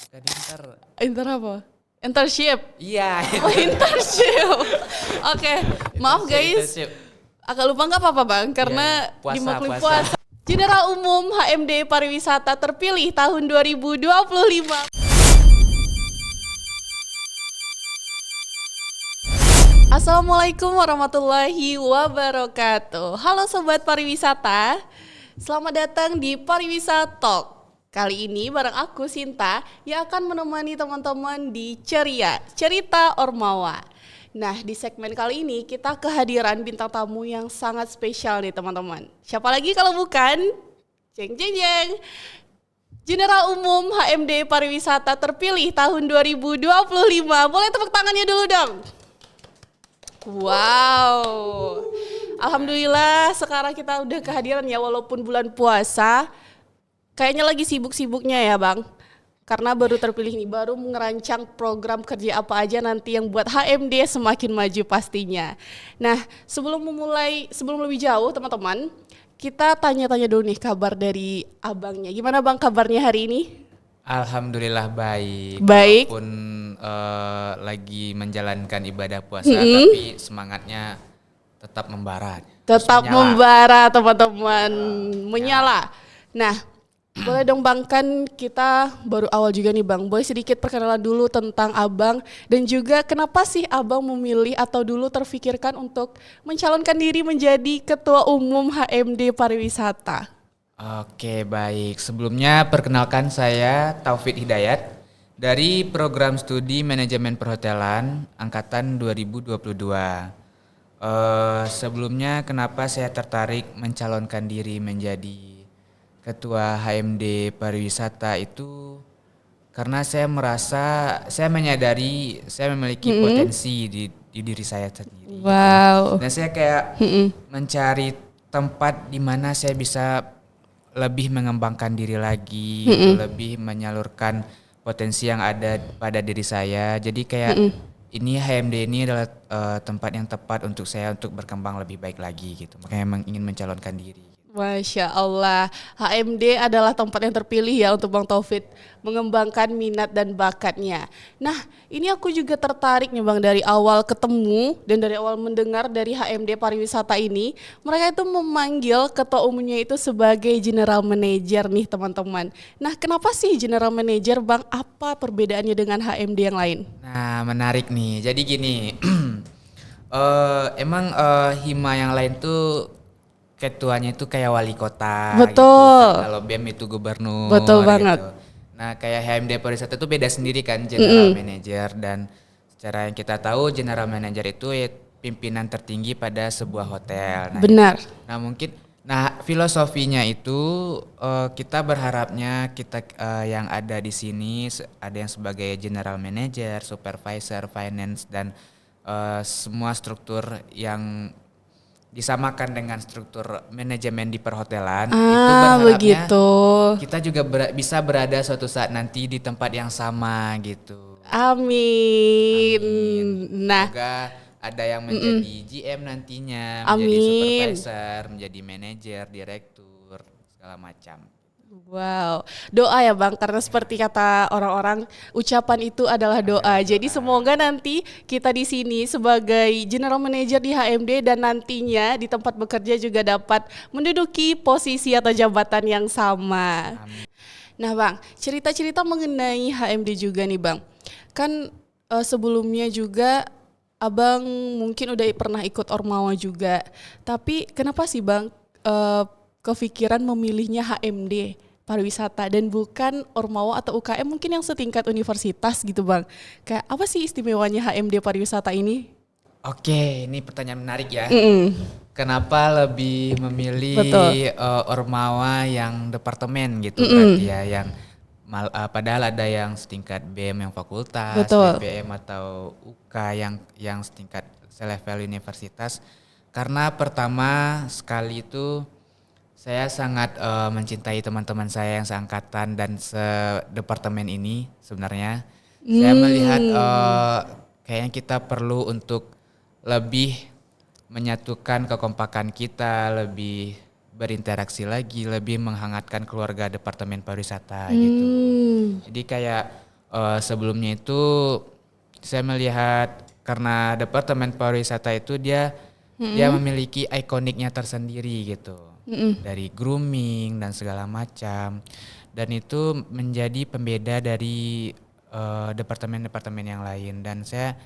Tadi ntar. Inter apa? Internship. Iya. Oh, internship. Oke, maaf guys. Internship. Agak lupa nggak apa-apa bang, karena Iya, puasa, di Mukli puasa. puasa. General Umum HMD Pariwisata terpilih tahun 2025. Assalamualaikum warahmatullahi wabarakatuh. Halo Sobat Pariwisata, selamat datang di Pariwisata Talk. Kali ini bareng aku Sinta yang akan menemani teman-teman di Ceria, Cerita Ormawa. Nah, di segmen kali ini kita kehadiran bintang tamu yang sangat spesial nih teman-teman. Siapa lagi kalau bukan jeng jeng jeng, General Umum HMD Pariwisata terpilih tahun 2025. Boleh tepuk tangannya dulu dong. Wow, alhamdulillah sekarang kita udah kehadiran ya walaupun bulan puasa. Kayaknya lagi sibuk-sibuknya ya bang. Karena baru terpilih nih, baru ngerancang program kerja apa aja nanti yang buat HMD semakin maju pastinya. Nah sebelum lebih jauh teman-teman, kita tanya-tanya dulu nih kabar dari abangnya. Gimana bang kabarnya hari ini? Alhamdulillah baik. Baik. Walaupun lagi menjalankan ibadah puasa, tapi semangatnya tetap membara. Tetap Terus menyala. membara teman-teman, menyala. Nah, boleh dong bang, kan kita baru awal juga nih bang. Boleh sedikit perkenalan dulu tentang abang dan juga kenapa sih abang memilih atau dulu terfikirkan untuk mencalonkan diri menjadi Ketua Umum HMD Pariwisata. Oke baik, sebelumnya perkenalkan saya Taufik Hidayat dari program studi manajemen perhotelan angkatan 2022. Sebelumnya kenapa saya tertarik mencalonkan diri menjadi Ketua HMD Pariwisata itu karena saya merasa, saya menyadari saya memiliki potensi di diri saya sendiri. Wow. Dan saya kayak mencari tempat di mana saya bisa lebih mengembangkan diri lagi, gitu, lebih menyalurkan potensi yang ada pada diri saya. Jadi kayak ini HMD ini adalah tempat yang tepat untuk saya untuk berkembang lebih baik lagi gitu. Makanya emang ingin mencalonkan diri. Masya Allah, HMD adalah tempat yang terpilih ya untuk Bang Taufik mengembangkan minat dan bakatnya. Nah, ini aku juga tertarik nih Bang dari awal ketemu dan dari awal mendengar dari HMD Pariwisata ini, mereka itu memanggil ketua umumnya itu sebagai General Manager nih teman-teman. Nah, kenapa sih General Manager Bang? Apa perbedaannya dengan HMD yang lain? Nah, menarik nih. Jadi gini, emang hima yang lain tuh ketuanya itu kayak wali kota. Betul. Gitu. Kalau BEM itu gubernur. Betul banget. Gitu. Nah, kayak HMD Pariwisata itu beda sendiri kan, General Manager, dan secara yang kita tahu General Manager itu ya pimpinan tertinggi pada sebuah hotel. Nah, Benar. Nah, filosofinya itu kita berharapnya kita yang ada di sini ada yang sebagai General Manager, Supervisor, Finance dan semua struktur yang disamakan dengan struktur manajemen di perhotelan. Itu berharapnya begitu. kita juga bisa berada suatu saat nanti di tempat yang sama gitu. Amin. Nah, Semoga ada yang menjadi GM nantinya, menjadi Amin. supervisor, menjadi manajer, direktur, segala macam. wow, doa ya Bang, karena seperti kata orang-orang, ucapan itu adalah doa. Jadi semoga nanti kita di sini sebagai General Manager di HMD dan nantinya di tempat bekerja juga dapat menduduki posisi atau jabatan yang sama. Amin. Nah Bang, cerita-cerita mengenai HMD juga nih Bang. Kan sebelumnya juga Abang mungkin udah pernah ikut Ormawa juga. Tapi kenapa sih Bang kepikiran memilihnya HMD Pariwisata dan bukan Ormawa atau UKM mungkin yang setingkat universitas gitu Bang. Kayak apa sih istimewanya HMD Pariwisata ini? Oke, ini pertanyaan menarik ya. Kenapa lebih memilih Ormawa yang departemen gitu berarti ya, yang padahal ada yang setingkat BM yang fakultas, Betul. BPM atau UK yang setingkat selevel universitas. Karena pertama sekali itu saya sangat mencintai teman-teman saya yang seangkatan dan sedepartemen ini sebenarnya. Saya melihat kayaknya kita perlu untuk lebih menyatukan kekompakan kita, lebih berinteraksi lagi, lebih menghangatkan keluarga departemen pariwisata gitu. Jadi kayak Sebelumnya itu saya melihat karena Departemen Pariwisata itu dia memiliki ikoniknya tersendiri gitu. Dari grooming dan segala macam. Dan itu menjadi pembeda dari departemen-departemen yang lain, dan saya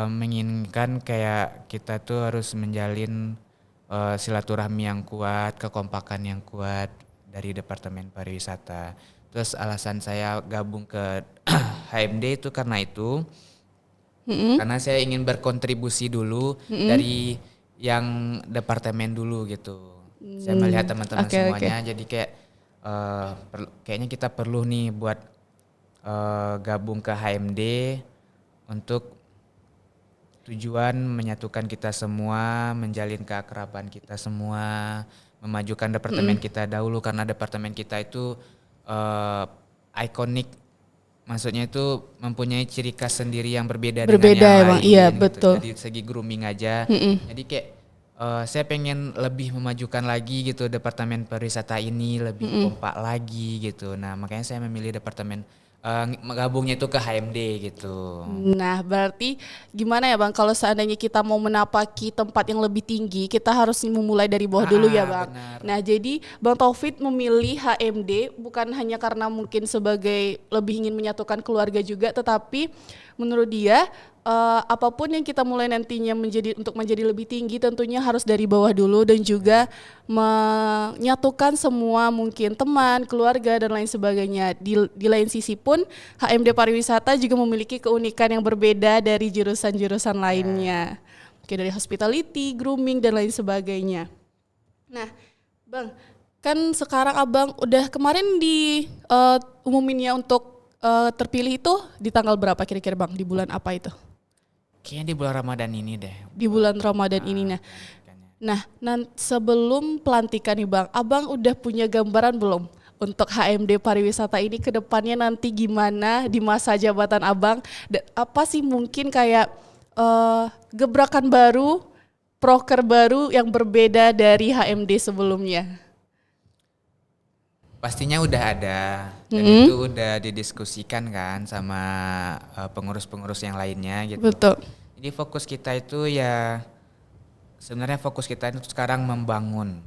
menginginkan kayak kita tuh harus menjalin silaturahmi yang kuat, kekompakan yang kuat dari Departemen Pariwisata. Terus alasan saya gabung ke HMD itu karena saya ingin berkontribusi dulu dari yang departemen dulu gitu. Saya melihat teman-teman semuanya, jadi kayak kayaknya kita perlu nih buat gabung ke HMD untuk tujuan menyatukan kita semua, menjalin keakraban kita semua, memajukan departemen kita dahulu, karena departemen kita itu ikonik, maksudnya itu mempunyai ciri khas sendiri yang berbeda dengan yang lain. Iya gitu. betul. Dari segi grooming aja, jadi kayak saya pengen lebih memajukan lagi gitu departemen pariwisata ini, lebih kompak lagi gitu. Nah makanya saya memilih departemen gabungnya itu ke HMD gitu. Nah, berarti gimana ya Bang, kalau seandainya kita mau menapaki tempat yang lebih tinggi, kita harus memulai dari bawah dulu ya Bang. Benar. Nah, jadi Bang Taufik memilih HMD bukan hanya karena mungkin sebagai lebih ingin menyatukan keluarga juga, tetapi menurut dia apapun yang kita mulai nantinya untuk menjadi lebih tinggi tentunya harus dari bawah dulu, dan juga menyatukan semua mungkin teman, keluarga dan lain sebagainya. Di lain sisi pun HMD Pariwisata juga memiliki keunikan yang berbeda dari jurusan-jurusan lainnya. Oke, dari hospitality, grooming dan lain sebagainya. Nah, Bang, kan sekarang Abang udah kemarin di umuminnya untuk terpilih itu di tanggal berapa kira-kira Bang? Di bulan apa itu? Kayaknya di bulan Ramadan ini deh. Di bulan Ramadan ini. Nah, sebelum pelantikan nih Bang, Abang udah punya gambaran belum untuk HMD Pariwisata ini ke depannya nanti gimana di masa jabatan Abang? Apa sih mungkin kayak gebrakan baru, proker baru yang berbeda dari HMD sebelumnya? Pastinya udah ada, dan itu udah didiskusikan kan sama pengurus-pengurus yang lainnya gitu. Betul. Jadi fokus kita itu sebenarnya fokus kita itu sekarang membangun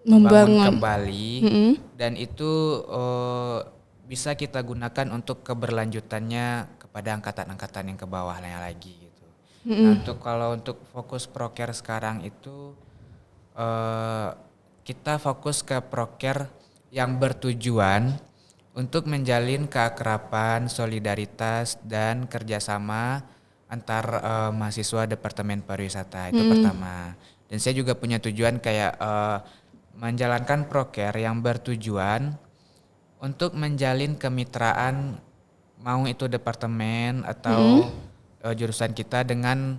kembali, dan itu bisa kita gunakan untuk keberlanjutannya kepada angkatan-angkatan yang ke bawahnya lagi gitu. Nah, untuk fokus proker sekarang itu kita fokus ke proker yang bertujuan untuk menjalin keakraban, solidaritas dan kerjasama antar mahasiswa Departemen Pariwisata, itu pertama. Dan saya juga punya tujuan kayak menjalankan proker yang bertujuan untuk menjalin kemitraan, mau itu departemen atau jurusan kita dengan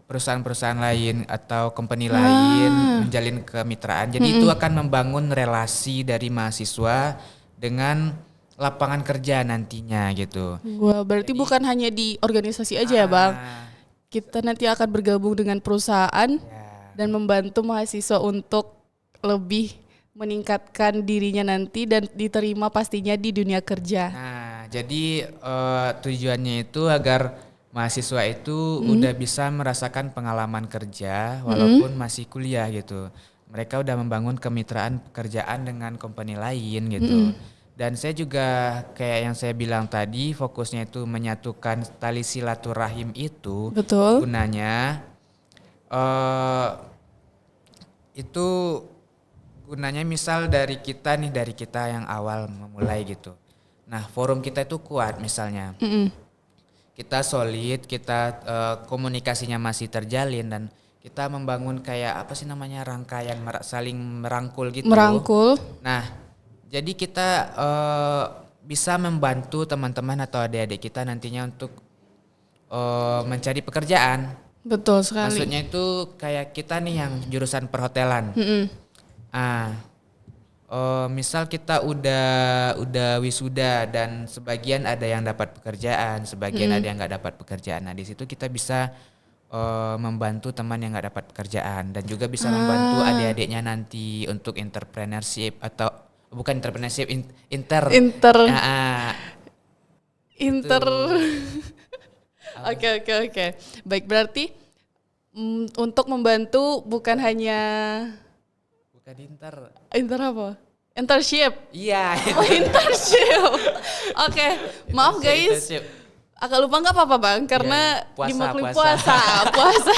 perusahaan-perusahaan lain atau company lain, menjalin kemitraan. Jadi itu akan membangun relasi dari mahasiswa dengan lapangan kerja nantinya gitu. Wah, berarti bukan hanya di organisasi aja ya Bang. Kita nanti akan bergabung dengan perusahaan dan membantu mahasiswa untuk lebih meningkatkan dirinya nanti dan diterima pastinya di dunia kerja. Nah, jadi tujuannya itu agar mahasiswa itu udah bisa merasakan pengalaman kerja walaupun masih kuliah gitu. Mereka udah membangun kemitraan pekerjaan dengan company lain gitu. Dan saya juga kayak yang saya bilang tadi, fokusnya itu menyatukan tali silaturahim itu. Betul. Gunanya misal dari kita yang awal memulai gitu. Nah, forum kita itu kuat misalnya. Kita solid, kita komunikasinya masih terjalin, dan kita membangun kayak rangkaian saling merangkul gitu. Merangkul. Nah, jadi kita bisa membantu teman-teman atau adik-adik kita nantinya untuk mencari pekerjaan. Betul sekali. Maksudnya itu kayak kita nih yang jurusan perhotelan. Misal kita udah wisuda dan sebagian ada yang dapat pekerjaan, sebagian ada yang nggak dapat pekerjaan. Nah di situ kita bisa membantu teman yang nggak dapat pekerjaan, dan juga bisa membantu adik-adiknya nanti untuk entrepreneurship atau bukan entrepreneurship Inter. Oke. Baik, berarti untuk membantu bukan hanya Bukan inter apa? Internship. Iya. Oh, internship. Oke, maaf guys. Internship. Agak lupa nggak apa-apa bang, karena Iya, puasa, dimaklum puasa. puasa.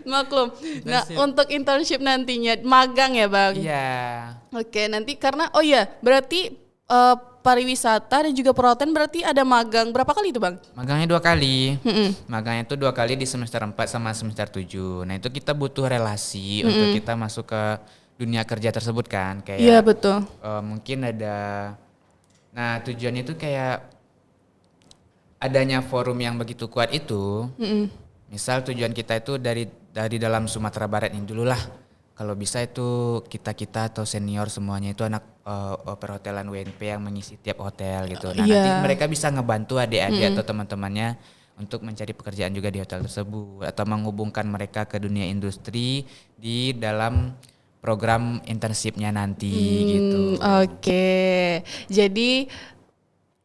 Maklum. Nah, Internship. untuk internship nantinya magang ya bang. Iya. Oke, nanti karena berarti pariwisata dan juga perhotelan berarti ada magang berapa kali itu bang? Magangnya 2 kali. Magangnya itu 2 kali di semester 4 sama semester 7. Nah itu kita butuh relasi untuk kita masuk ke dunia kerja tersebut kan. Kayak Iya betul. mungkin ada, nah tujuannya itu kayak adanya forum yang begitu kuat itu. Misal tujuan kita itu dari dalam Sumatera Barat ini dulu lah. Kalau bisa itu kita atau senior semuanya itu anak perhotelan WNP yang mengisi tiap hotel gitu. Nah nanti mereka bisa ngebantu adik-adik atau teman-temannya untuk mencari pekerjaan juga di hotel tersebut atau menghubungkan mereka ke dunia industri di dalam program internshipnya nanti gitu. Oke, jadi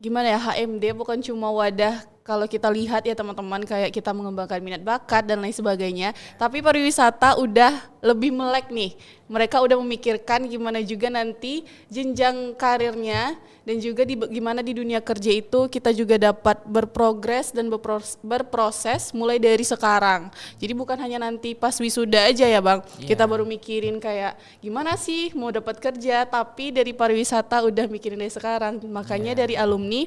gimana ya, HMD bukan cuma wadah kalau kita lihat ya teman-teman kayak kita mengembangkan minat bakat dan lain sebagainya, tapi pariwisata udah lebih melek nih. Mereka udah memikirkan gimana juga nanti jenjang karirnya dan juga gimana di dunia kerja itu kita juga dapat berprogres dan berproses mulai dari sekarang. Jadi bukan hanya nanti pas wisuda aja ya bang, kita baru mikirin kayak gimana sih mau dapat kerja, tapi dari pariwisata udah mikirin dari sekarang. Makanya dari alumni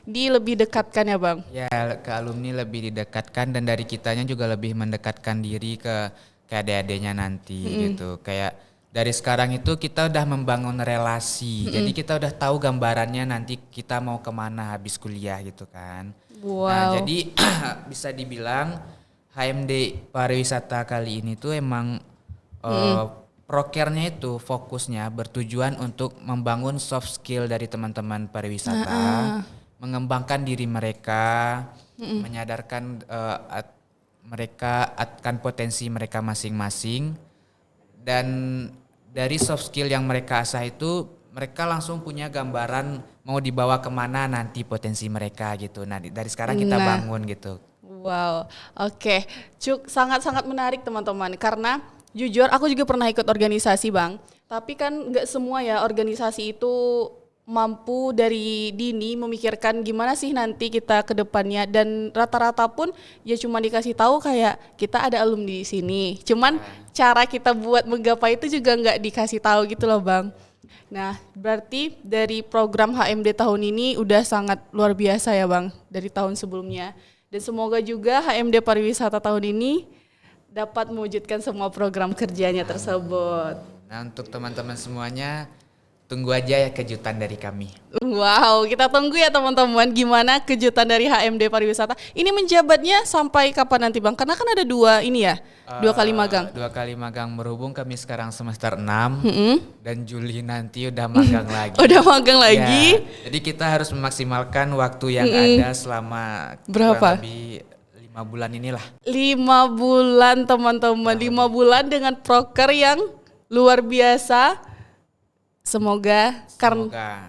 lebih dekatkan ya bang. Ya ke alumni lebih didekatkan dan dari kitanya juga lebih mendekatkan diri ke adik-adiknya nanti gitu. Kayak dari sekarang itu kita udah membangun relasi. Jadi kita udah tahu gambarannya nanti kita mau kemana habis kuliah gitu kan. Wow. Nah jadi bisa dibilang HMD pariwisata kali ini tuh emang prokernya itu fokusnya bertujuan untuk membangun soft skill dari teman-teman pariwisata, mengembangkan diri mereka, menyadarkan mereka akan potensi mereka masing-masing, dan dari soft skill yang mereka asah itu mereka langsung punya gambaran mau dibawa kemana nanti potensi mereka gitu. Nah dari sekarang kita bangun gitu. Wow, oke. Sangat-sangat menarik teman-teman, karena jujur aku juga pernah ikut organisasi bang, tapi kan nggak semua ya organisasi itu mampu dari dini memikirkan gimana sih nanti kita ke depannya, dan rata-rata pun ya cuma dikasih tahu kayak kita ada alumni di sini, cuman cara kita buat menggapai itu juga nggak dikasih tahu gitu loh bang. Nah berarti dari program HMD tahun ini udah sangat luar biasa ya bang dari tahun sebelumnya, dan semoga juga HMD pariwisata tahun ini dapat mewujudkan semua program kerjanya tersebut. Nah untuk teman-teman semuanya tunggu aja ya kejutan dari kami. Wow, kita tunggu ya teman-teman gimana kejutan dari HMD pariwisata. Ini menjabatnya sampai kapan nanti bang? Karena kan ada 2 ini ya, 2 kali magang. 2 kali magang, berhubung kami sekarang semester 6 dan Juli nanti udah magang lagi. Udah magang lagi? Ya, jadi kita harus memaksimalkan waktu yang ada selama berapa? kurang lebih 5 bulan inilah. 5 bulan teman-teman, 5 bulan dengan proker yang luar biasa. Semoga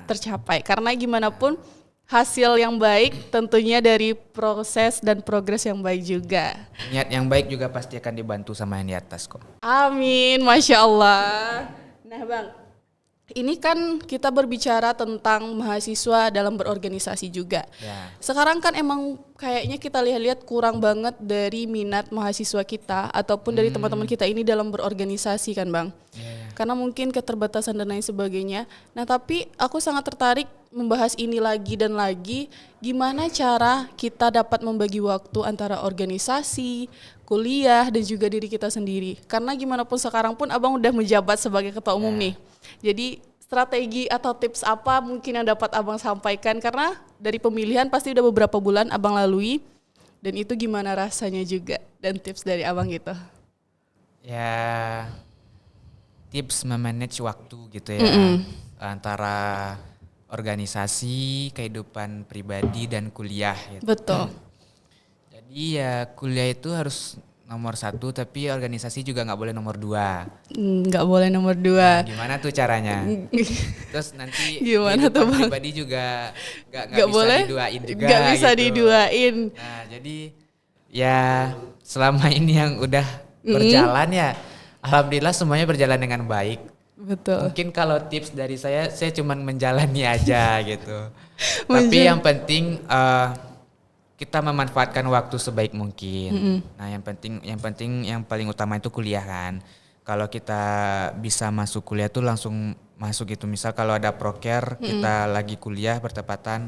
tercapai, karena gimana pun hasil yang baik tentunya dari proses dan progres yang baik juga. Niat yang baik juga pasti akan dibantu sama yang di atas kok. Amin, Masya Allah. Nah bang, ini kan kita berbicara tentang mahasiswa dalam berorganisasi juga. Ya. Sekarang kan emang kayaknya kita lihat-lihat kurang banget dari minat mahasiswa kita ataupun dari teman-teman kita ini dalam berorganisasi kan bang. Karena mungkin keterbatasan dan lain sebagainya. Nah tapi aku sangat tertarik membahas ini lagi dan lagi, gimana cara kita dapat membagi waktu antara organisasi, kuliah, dan juga diri kita sendiri. Karena gimana pun sekarang pun abang udah menjabat sebagai ketua umum nih. Jadi strategi atau tips apa mungkin yang dapat abang sampaikan, karena dari pemilihan pasti udah beberapa bulan abang lalui, dan itu gimana rasanya juga, dan tips dari abang gitu. Ya tips memanage waktu gitu ya, antara organisasi, kehidupan pribadi dan kuliah gitu. Betul. Jadi ya kuliah itu harus nomor 1 tapi organisasi juga nggak boleh nomor 2. Nggak boleh nomor Nah, 2. gimana tuh caranya? Terus nanti Gimana tuh, kehidupan Bang? pribadi juga nggak Nggak bisa boleh? diduain juga Nggak bisa gitu. diduain. Nah, jadi ya selama ini yang udah berjalan ya, alhamdulillah semuanya berjalan dengan baik. Betul. Mungkin kalau tips dari saya cuman menjalani aja gitu. Tapi Menjal- yang penting kita memanfaatkan waktu sebaik mungkin. Nah, yang paling utama itu kuliah kan. Kalau kita bisa masuk kuliah tuh langsung masuk gitu. Misal kalau ada proker, kita lagi kuliah bertepatan,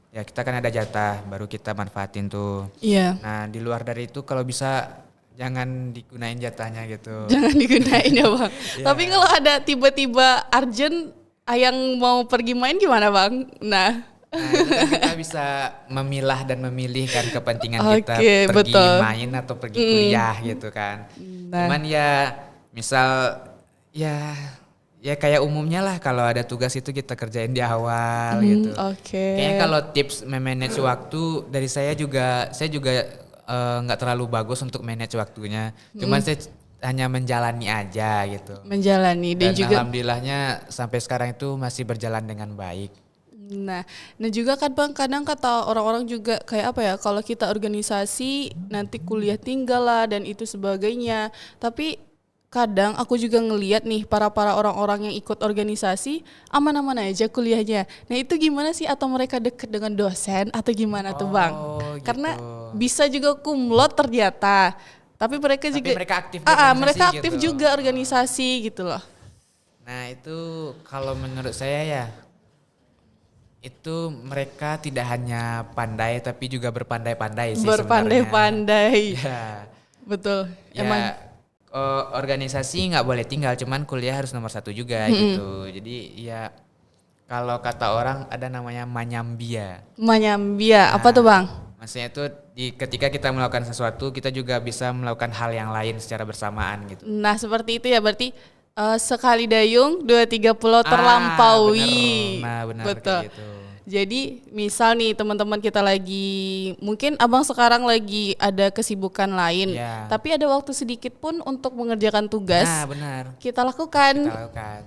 ya kita kan ada jatah, baru kita manfaatin tuh. Iya. Nah, di luar dari itu kalau bisa jangan digunain jatahnya gitu. Jangan digunain ya Bang. Iya. Tapi kalau ada tiba-tiba urgent yang mau pergi main gimana Bang? Nah, Nah, itu kan kita bisa memilah dan memilih kan kepentingan kita Oke, pergi betul. main atau pergi kuliah gitu kan. Nah. Cuman ya misal ya kayak umumnya lah kalau ada tugas itu kita kerjain di awal gitu. Oke. Kayaknya kalau tips memanage waktu dari saya juga nggak terlalu bagus untuk manage waktunya. Cuman saya hanya menjalani aja gitu. Menjalani dan Dan juga alhamdulillahnya sampai sekarang itu masih berjalan dengan baik. nah juga kan Bang kadang kata orang-orang juga kayak apa ya kalau kita organisasi nanti kuliah tinggal lah dan itu sebagainya. Tapi kadang aku juga ngelihat nih para orang-orang yang ikut organisasi aman-aman aja kuliahnya. Nah itu gimana sih atau mereka deket dengan dosen atau gimana tuh Bang? Oh, Karena gitu. bisa juga kumlot ternyata. Tapi mereka Tapi juga mereka aktif di organisasi mereka aktif gitu. juga organisasi gitu loh. Nah itu kalau menurut saya ya itu mereka tidak hanya pandai tapi juga berpandai-pandai sih sebenarnya. Berpandai-pandai. Ya, Betul. ya Emang organisasi nggak boleh tinggal, cuman kuliah harus nomor 1 juga gitu. Jadi ya kalau kata orang ada namanya manyambia. menyambia apa tuh Bang? Maksudnya itu ketika kita melakukan sesuatu kita juga bisa melakukan hal yang lain secara bersamaan gitu. Nah seperti itu ya berarti sekali dayung 2-3 pulau terlampaui. Bener. Nah benar Betul. kayak gitu. Jadi misal nih teman-teman kita lagi mungkin Abang sekarang lagi ada kesibukan lain, Iya. tapi ada waktu sedikit pun untuk mengerjakan tugas Nah benar. kita lakukan. Kita lakukan.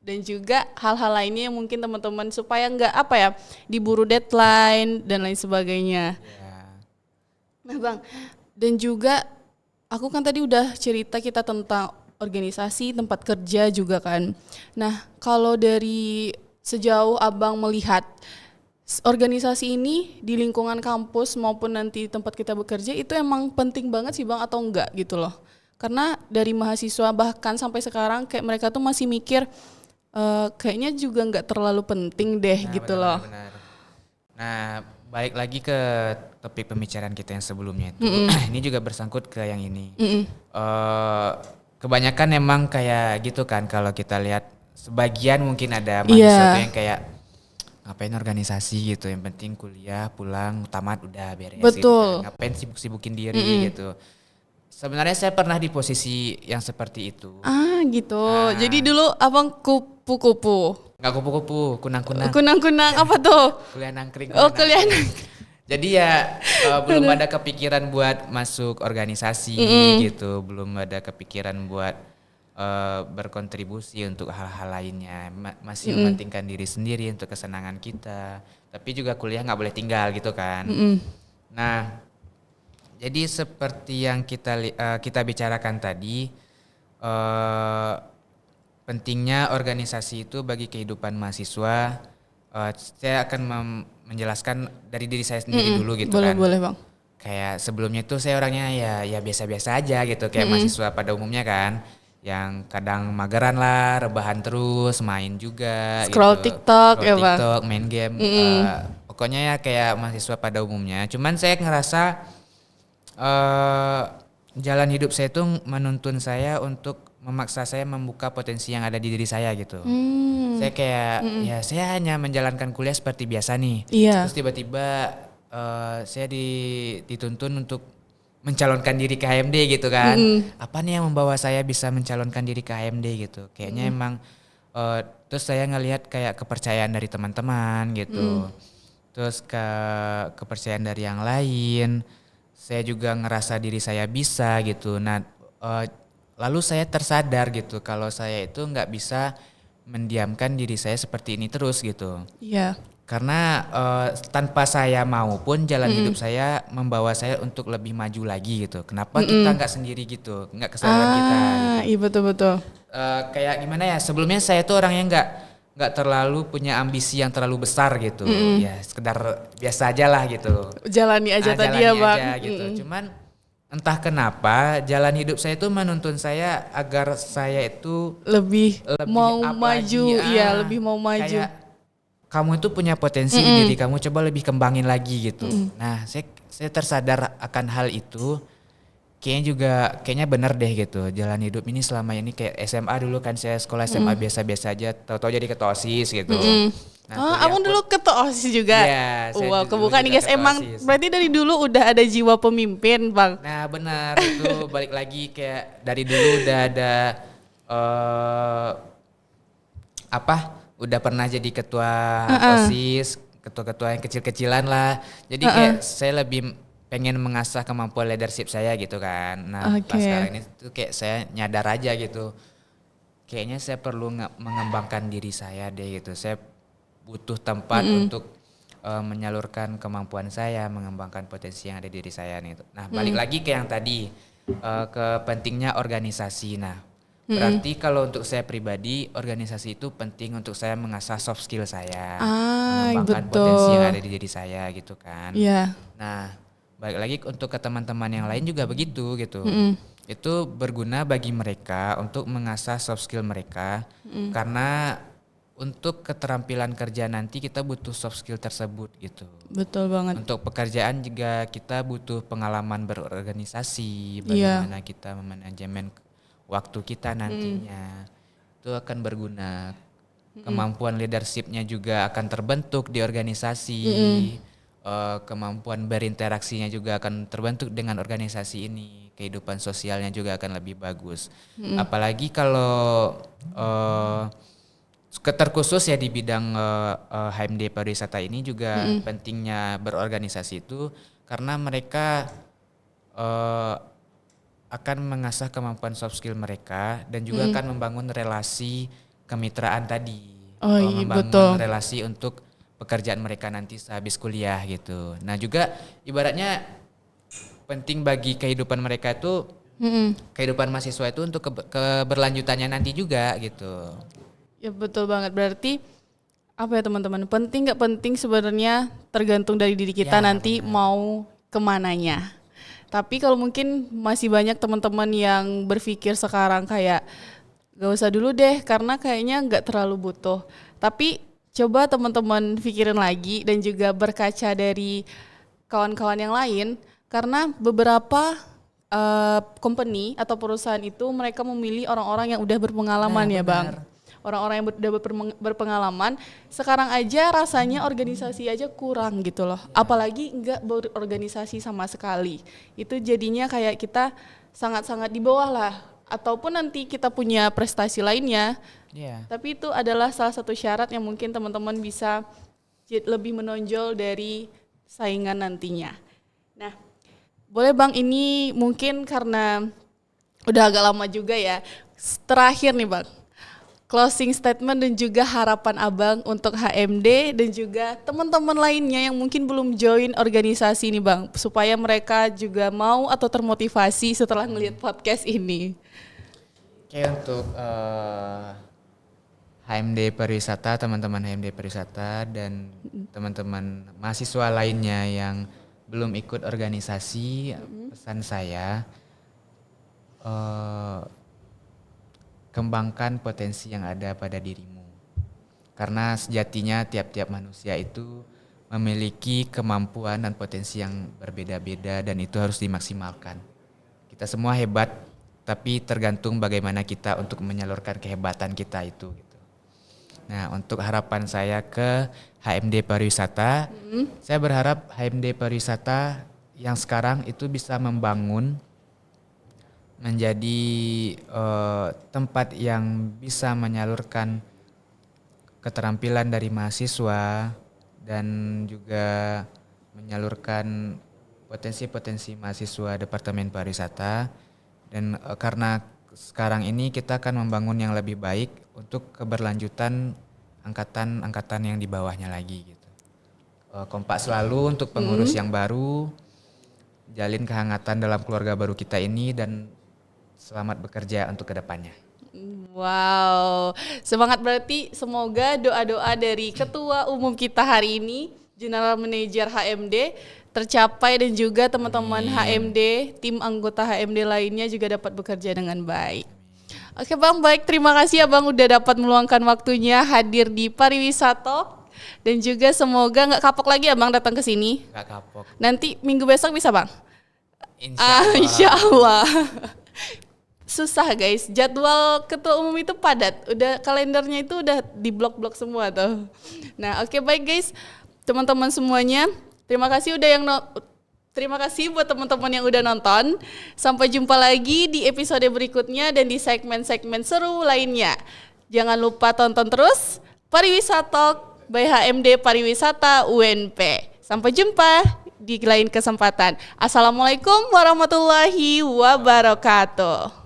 Dan juga hal-hal lainnya yang mungkin teman-teman supaya nggak apa ya diburu deadline dan lain sebagainya. Ya. Nah Bang, dan juga aku kan tadi udah cerita kita tentang organisasi, tempat kerja juga kan. Nah kalau dari sejauh Abang melihat organisasi ini di lingkungan kampus maupun nanti tempat kita bekerja itu emang penting banget sih Bang atau enggak gitu loh. Karena dari mahasiswa bahkan sampai sekarang kayak mereka tuh masih mikir kayaknya juga nggak terlalu penting deh gitu loh. Benar. Nah, balik lagi ke topik pembicaraan kita yang sebelumnya itu. Ini juga bersangkut ke yang ini. Kebanyakan emang kayak gitu kan kalau kita lihat sebagian mungkin ada mahasiswa tuh yang kayak ngapain organisasi gitu, yang penting kuliah, pulang, tamat udah beres. Betul. Gitu kan. Ngapain sibuk-sibukin diri gitu. Sebenarnya saya pernah di posisi yang seperti itu. Gitu. Jadi dulu Abang kupu-kupu. Nggak kupu-kupu, kunang-kunang. Kunang-kunang apa tuh? Kuliah nangkring. Oh kuliah. Jadi ya belum ada kepikiran buat masuk organisasi gitu, belum ada kepikiran buat berkontribusi untuk hal-hal lainnya. Masih mementingkan diri sendiri untuk kesenangan kita. Tapi juga kuliah nggak boleh tinggal gitu kan. Nah, jadi seperti yang kita bicarakan tadi, pentingnya organisasi itu bagi kehidupan mahasiswa. Saya akan menjelaskan dari diri saya sendiri dulu gitu kan. Boleh Bang. Kayak sebelumnya itu saya orangnya ya biasa-biasa aja gitu, kayak mahasiswa pada umumnya kan, yang kadang mageran lah, rebahan terus, main juga Scroll gitu. TikTok Scroll ya Bang. TikTok, main game. Pokoknya ya kayak mahasiswa pada umumnya. Cuman saya ngerasa jalan hidup saya itu menuntun saya untuk memaksa saya membuka potensi yang ada di diri saya gitu. Saya kayak ya saya hanya menjalankan kuliah seperti biasa nih. Iya. Terus tiba-tiba saya dituntun untuk mencalonkan diri ke HMD gitu kan. Apa nih yang membawa saya bisa mencalonkan diri ke HMD gitu. Kayaknya emang terus saya ngelihat kayak kepercayaan dari teman-teman gitu. Terus kepercayaan dari yang lain. saya juga ngerasa diri saya bisa gitu. Nah, lalu saya tersadar gitu kalau saya itu nggak bisa mendiamkan diri saya seperti ini terus gitu. Iya. Karena tanpa saya mau pun jalan hidup saya membawa saya untuk lebih maju lagi gitu. Kenapa kita nggak sendiri gitu, nggak kesadaran kita gitu. Iya betul-betul. Kayak gimana ya? Sebelumnya saya tuh orang yang nggak terlalu punya ambisi yang terlalu besar gitu. Ya sekedar biasa aja lah gitu. Jalani aja tadi ya Jalani Bang. aja gitu. Cuman entah kenapa jalan hidup saya itu menuntun saya agar saya itu Lebih mau up maju, lagi, iya lebih mau maju. kayak kamu itu punya potensi di diri kamu, coba lebih kembangin lagi gitu. Nah, saya tersadar akan hal itu. Kayaknya bener deh gitu. Jalan hidup ini selama ini kayak SMA dulu kan, saya sekolah SMA biasa-biasa aja, tahu-tahu jadi ketua OSIS gitu. Nah, Oh, kuliah abang pun- dulu ketua OSIS juga? Iya, saya Wah, dulu kebuka nih juga guys, ketua emang OSIS. berarti dari dulu udah ada jiwa pemimpin Bang. Nah, benar itu balik lagi kayak dari dulu udah ada udah pernah jadi ketua OSIS, ketua-ketua yang kecil-kecilan lah. Jadi kayak saya lebih pengen mengasah kemampuan leadership saya gitu kan. Nah, pas Oke. sekarang ini tuh kayak saya nyadar aja gitu. Kayaknya saya perlu mengembangkan diri saya deh gitu. Saya butuh tempat untuk menyalurkan kemampuan saya, mengembangkan potensi yang ada di diri saya nih. Nah, balik lagi ke yang tadi, ke pentingnya organisasi. Nah, berarti kalau untuk saya pribadi, organisasi itu penting untuk saya mengasah soft skill saya, mengembangkan potensi yang ada di diri saya gitu kan. Iya. Nah, balik lagi untuk ke teman-teman yang lain juga begitu gitu. Itu berguna bagi mereka untuk mengasah soft skill mereka, karena untuk keterampilan kerja nanti kita butuh soft skill tersebut gitu. Betul banget. Untuk pekerjaan juga kita butuh pengalaman berorganisasi, Iya. bagaimana kita memanajemen waktu kita nantinya. Itu akan berguna. Kemampuan leadershipnya juga akan terbentuk di organisasi. Kemampuan berinteraksinya juga akan terbentuk dengan organisasi ini. Kehidupan sosialnya juga akan lebih bagus. Apalagi kalau terkhusus ya di bidang HMD pariwisata ini juga pentingnya berorganisasi itu karena mereka akan mengasah kemampuan soft skill mereka dan juga akan membangun relasi kemitraan tadi. Oh iya, Membangun betul. relasi untuk pekerjaan mereka nanti sehabis kuliah gitu. Nah, juga ibaratnya penting bagi kehidupan mereka itu kehidupan mahasiswa itu untuk keberlanjutannya nanti juga gitu. Ya betul banget. Berarti apa ya teman-teman? Penting nggak penting sebenarnya tergantung dari diri kita Ya, nanti mau kemananya. Tapi kalau mungkin masih banyak teman-teman yang berpikir sekarang kayak gak usah dulu deh karena kayaknya nggak terlalu butuh. Tapi coba teman-teman pikirin lagi dan juga berkaca dari kawan-kawan yang lain karena beberapa company atau perusahaan itu mereka memilih orang-orang yang udah berpengalaman Nah, ya benar. Bang. Orang-orang yang udah berpengalaman sekarang aja rasanya organisasi aja kurang gitu loh. Apalagi enggak berorganisasi sama sekali. Itu jadinya kayak kita sangat-sangat di bawah lah. Ataupun nanti kita punya prestasi lainnya. Iya. Tapi itu adalah salah satu syarat yang mungkin teman-teman bisa lebih menonjol dari saingan nantinya. Nah, boleh Bang, ini mungkin karena udah agak lama juga ya. Terakhir nih Bang, closing statement dan juga harapan Abang untuk HMD dan juga teman-teman lainnya yang mungkin belum join organisasi ini Bang, supaya mereka juga mau atau termotivasi setelah ngelihat podcast ini. Oke, untuk HMD pariwisata, teman-teman HMD pariwisata dan teman-teman mahasiswa lainnya yang belum ikut organisasi, pesan saya kembangkan potensi yang ada pada dirimu. Karena sejatinya tiap-tiap manusia itu memiliki kemampuan dan potensi yang berbeda-beda dan itu harus dimaksimalkan. Kita semua hebat, tapi tergantung bagaimana kita untuk menyalurkan kehebatan kita itu. Gitu. Nah, untuk harapan saya ke HMD pariwisata, saya berharap HMD pariwisata yang sekarang itu bisa membangun menjadi tempat yang bisa menyalurkan keterampilan dari mahasiswa dan juga menyalurkan potensi-potensi mahasiswa Departemen Pariwisata dan karena sekarang ini kita akan membangun yang lebih baik untuk keberlanjutan angkatan yang di bawahnya lagi gitu. Kompak selalu untuk pengurus yang baru, jalin kehangatan dalam keluarga baru kita ini dan selamat bekerja untuk kedepannya. Wow, semangat berarti. Semoga doa-doa dari Ketua Umum kita hari ini, General Manager HMD, tercapai dan juga teman-teman HMD, tim anggota HMD lainnya juga dapat bekerja dengan baik. Oke Bang, baik, terima kasih ya Bang udah dapat meluangkan waktunya hadir di Pariwisata dan juga semoga nggak kapok lagi ya Bang datang ke sini. Nggak kapok. Nanti minggu besok bisa Bang? Insya Allah. Susah guys, jadwal ketua umum itu padat, udah kalendernya itu udah di blok-blok semua tuh. Nah oke, baik guys, teman-teman semuanya, terima kasih terima kasih buat teman-teman yang udah nonton. Sampai jumpa lagi di episode berikutnya dan di segmen-segmen seru lainnya. Jangan lupa tonton terus Pariwisata Talk by HMD Pariwisata UNP. Sampai jumpa di lain kesempatan. Assalamualaikum warahmatullahi wabarakatuh.